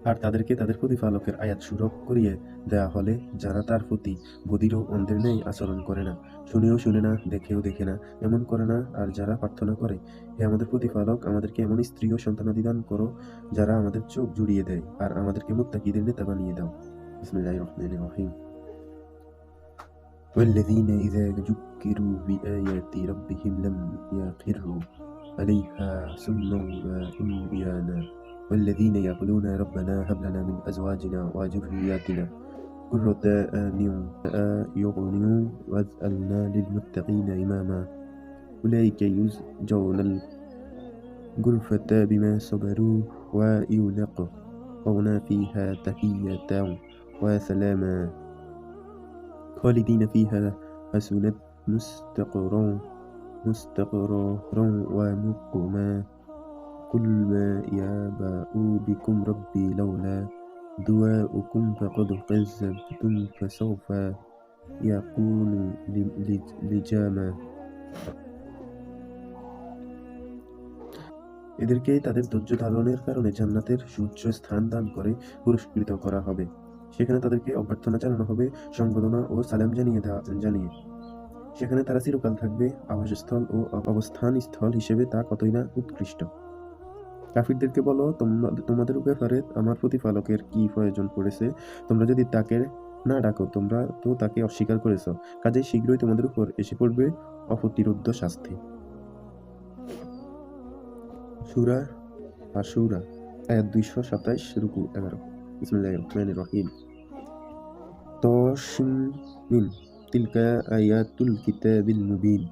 আর তাদেরকে তাদের প্রতিপালকের আয়াত সুলভ করিয়ে দেয়া হলে যারা তার প্রতি বধির ও অন্ধের ন্যায় আচরণ করে না, শুনেও শুনে না, দেখেও দেখে না, এমন করে না। আর যারা প্রার্থনা করে, হে আমাদের প্রতিপালক, আমাদেরকে এমন স্ত্রী ও সন্তানাদি দান করো যারা আমাদের চোখ জুড়িয়ে দেয়, আর আমাদেরকে মুত্তাকিদের নেতা বানিয়ে দাও। বিসমিল্লাহির রহমানির রহিম। والذين إذا ذكروا بآيات ربهم لم يخروا عليها صما وعميانا والذين يقولون ربنا هب لنا من أزواجنا وذرياتنا قرة أعين واجعلنا للمتقين إماما أولئك يرجون الغرفة بما صبروا ويلقون فيها تحية وسلاما خالدين فيها حسنت مستقرا ومقما قل ما يعبأ بكم ربي لولا دعاؤكم فقد كذبتم فسوف يكون لجاما। এদেরকে তাদের ধৈর্য ধারণের কারণে জান্নাতের সুউচ্চ স্থান দান করে পুরস্কৃত করা হবে। সেখানে তাদেরকে অভ্যর্থনা জানানো হবে, সম্বোধনা ও সালাম জানিয়ে। সেখানে তারা চিরকাল থাকবে। আবাসস্থল ও অবস্থান স্থল হিসেবে তা কতই না উৎকৃষ্ট। কাফিরদেরকে বলো, তোমাদের ব্যাপারে আমার প্রতিপালকের কি প্রয়োজন পড়েছে? তোমরা যদি তাকে না ডাকো, তোমরা তো তাকে অস্বীকার করেছ। কাজেই শীঘ্রই তোমাদের উপর এসে পড়বে অপ্রতিরোধ্য শাস্তি। সূরা আশুরা, আয়াত 227, রুকু 11। বিসমিল্লাহির রহমানির রহিম। তসিম তিলকা আয়াতুল কিতাবিল মুবিন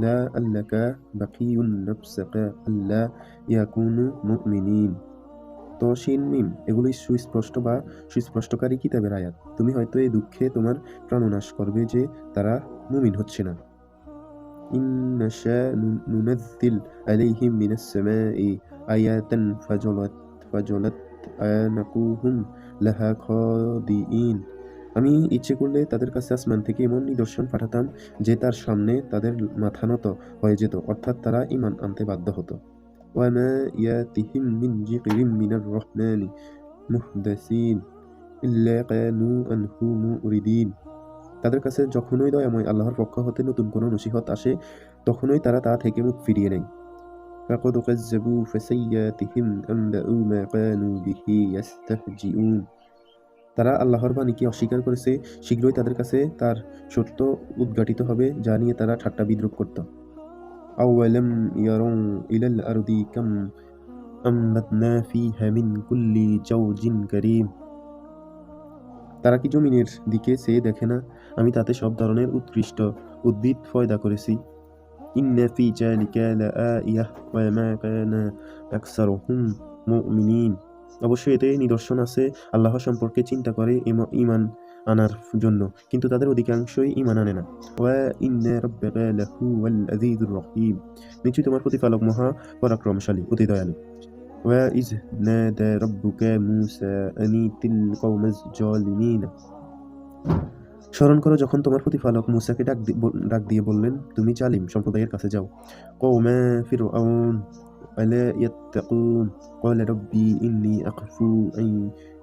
লাআল্লাকা বাকিউন নাফসাকা আল্লা ইয়াকুনু মুমিনিন। তসিন মিম, এগুলি সুস্পষ্ট বা সুস্পষ্টকারী কিতাবের আয়াত। তুমি হয়তো এই দুঃখে তোমার প্রাণনাশ করবে যে তারা মুমিন হচ্ছে না। ইন্নাশা নুনাজ্জিল আলাইহিম মিনাস সামাই আয়াতান ফাজলাত আনাকুহুম লাহা খাদিইন। আমি ইচ্ছে করলে তাদের কাছে আসমান থেকে এমন নিদর্শন পাঠাতাম যে তার সামনে তাদের মাথা নত হয়ে যেত, অর্থাৎ তারা ঈমান আনতে বাধ্য হতো। ওয়ামা ইয়াতিহিম মিন যিকরিম মিনার রহমানি মুহদাসিন ইল্লা কানু আনহু মুরিদিন। তাদের কাছে যখনই দয়াময় আল্লাহর পক্ষ হতে নতুন কোনো নসিহত আসে, তখনই তারা তা থেকে মুখ ফিরিয়ে নেয়। ফাকাদ কাযযাবু ফাসাইয়াতিহিম আমলাউ মা কানু বিহি ইস্তাহজিউন। তারা আল্লাহর বাণীকে অস্বীকার করেছে, শীঘ্রই তাদের কাছে তার সত্য উদ্ঘাটিত হবে যা নিয়ে তারা ঠাট্টা বিদ্রূপ করত। আওয়ালাম ইয়ারাউ ইলাল আরদি কাম আমবাতনা ফিহা মিন কুল্লি জাওজিন কারীম। তারা কি জমিনের দিকে চেয়ে দেখে না, আমি তাতে সব ধরনের উৎকৃষ্ট উদ্ভিদ পয়দা করেছি। ইন্না ফি যালিকা লাআয়াহ ওয়া মা কানা আকসারুহুম মুমিনিন। অবশ্যই এতে নিদর্শন আছে আল্লাহ সম্পর্কে চিন্তা করে ঈমান আনার জন্য, কিন্তু তাদের অধিকাংশই ঈমান আনে না। ওয়া ইন্না রাব্বাকা লাহুয়াল আযীযুর রহিম। নিশ্চয়ই তোমার প্রতিপালক মহা পরাক্রমশালী, অতি দয়ালু। ওয়া ইয নাদা রাব্বুকা মূসা আনিতিল কওমাজ জালিমিন। স্মরণ করো যখন তোমার প্রতিপালক মূসাকে ডাক দিয়ে বললেন, তুমি জালিম সম্প্রদায়ের কাছে যাও। কওমা ফিরআউন আলা ইয়াত্তাকুন ক্বালা রাব্বি ইন্নী আখাফু আন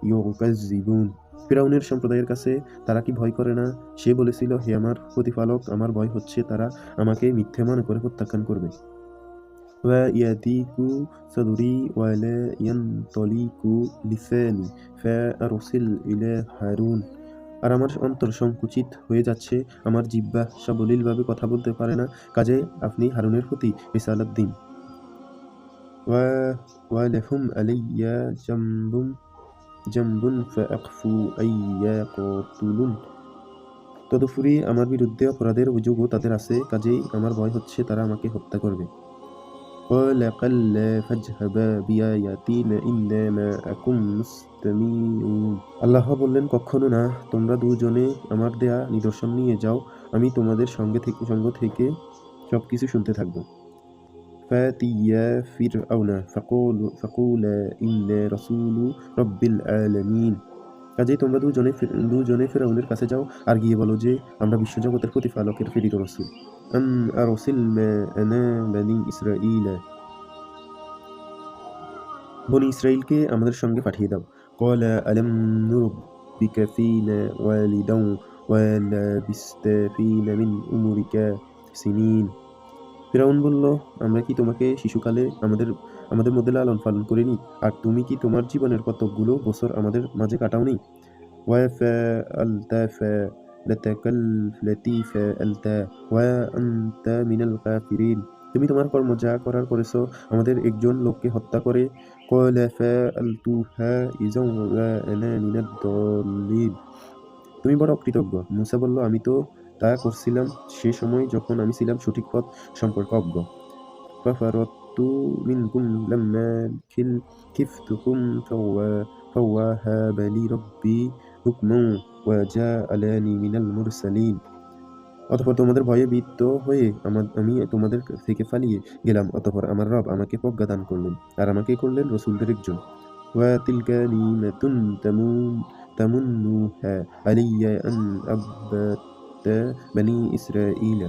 ইউকাযযিবুন। ফিরআউনের সম্প্রদায়ের কাছে তারা কি ভয় করে না? সে বলেছিল, হে আমার প্রতিপালক, আমার ভয় হচ্ছে তারা আমাকে মিথ্যে মনে করে প্রত্যাখ্যান করবে। ওয়া ইয়াদিকু সাদরি ওয়া লা ইয়ানতালিকু লিসানি ফাআরসিল ইলা হারুন। আর আমার অন্তর সংকুচিত হয়ে যাচ্ছে, আমার জিহ্বা সাবলীলভাবে কথা বলতে পারে না, কাজে আপনি হারুনের প্রতি রিসালাত দিন। ওয়া লাহুম আলাইয়া জামবুন ফাআখফু আইয়াকুতুলুন। তদুপরি আমার বিরুদ্ধে অপরাধের অভিযোগও তাদের আছে, কাজেই আমার ভয় হচ্ছে তারা আমাকে হত্যা করবে। قال كلا فاذهبا بآياتنا إنا معكم مستمعون। আল্লাহ বললেন, কখনো না, তোমরা দুজনে আমার দেয়া নিদর্শন নিয়ে যাও, আমি তোমাদের সঙ্গ থেকে সবকিছু শুনতে থাকব। فأتيا فرعون فقولا إنا رسول رب العالمين। কাজেই তোমরা দুজনে ফিরআউনের কাছে যাও আর গিয়ে বলো যে আমরা বিশ্বজগতের প্রতিপালকের প্রেরিত রাসূল। আন আরসিল মা'ানা বানি ইসরাঈলা। বনী ইসরাইলকে আমাদের সঙ্গে পাঠিয়ে দাও। ক্বালা আলাম নুরব্বিকা ফীনা ওয়ালিদান ওয়া লাবিসতা ফীনা মিন উমরিকা সিনিন। ফিরআউন বলল, আমরা কি তোমাকে শিশুকালে আমাদের মধ্যে লালন পালন করিনি? আর তুমি কি তোমার জীবনের কতকগুলো বছর আমাদের মাঝে কাটাওনি? وَفَعَلْتَ فَعْلَتَكَ الَّتِي فَعَلْتَ وَأَنْتَ مِنَ الْكَافِرِينَ। তুমি তোমার কর্ম যা করার করেছ, আমাদের একজন লোককে হত্যা করে। قَالَ فَعَلْتُهَا إِذًا وَأَنَا مِنَ الضَّالِّينَ। তুমি বড় অকৃতজ্ঞ। মূসা বলল, আমি তো তা করছিলাম সে সময় যখন আমি ছিলাম সঠিক পথ সম্পর্কে অজ্ঞ। فَفَرَرْتُ مِنْكُمْ لَمَّا خِفْتُكُمْ فَوَهَبَ لِي رَبِّي حُكْمًا وَجَعَلَنِي مِنَ الْمُرْسَلِينَ। অতঃপর তোমাদের ভয়ে ভীত হয়ে আমি তোমাদের থেকে পালিয়ে গেলাম। অতঃপর আমার রব আমাকে প্রজ্ঞা দান করলেন আর আমাকে করলেন রাসূলদের একজন। وَتِلْكَ نِعْمَةٌ تَمُنُّهَا عَلَيَّ أَنْ عَبَّدتَّ بَنِي إِسْرَائِيلَ।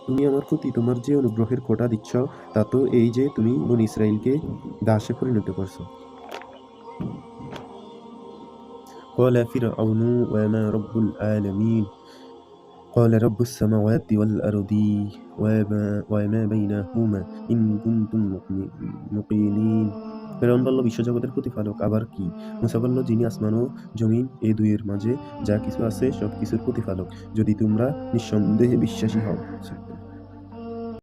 তুমি আমার প্রতি তোমার যে অনুগ্রহের খোঁটা দিচ্ছ তা তো এই যে তুমি বনী ইসরাইলকে দাসে পরিণত করছো। قال فرعون وما رب العالمين قال رب السماوات والأرض وما بينهما إن كنتم موقنين। ফেরাউন বলল, বিশ্বজগতের প্রতিপালক আবার কি? মূসা বলল, যিনি আসমান ও জমিন এ দুইয়ের মাঝে যা কিছু আছে সব কিছুর প্রতিপালক, যদি তোমরা নিঃসন্দেহে বিশ্বাসী হও।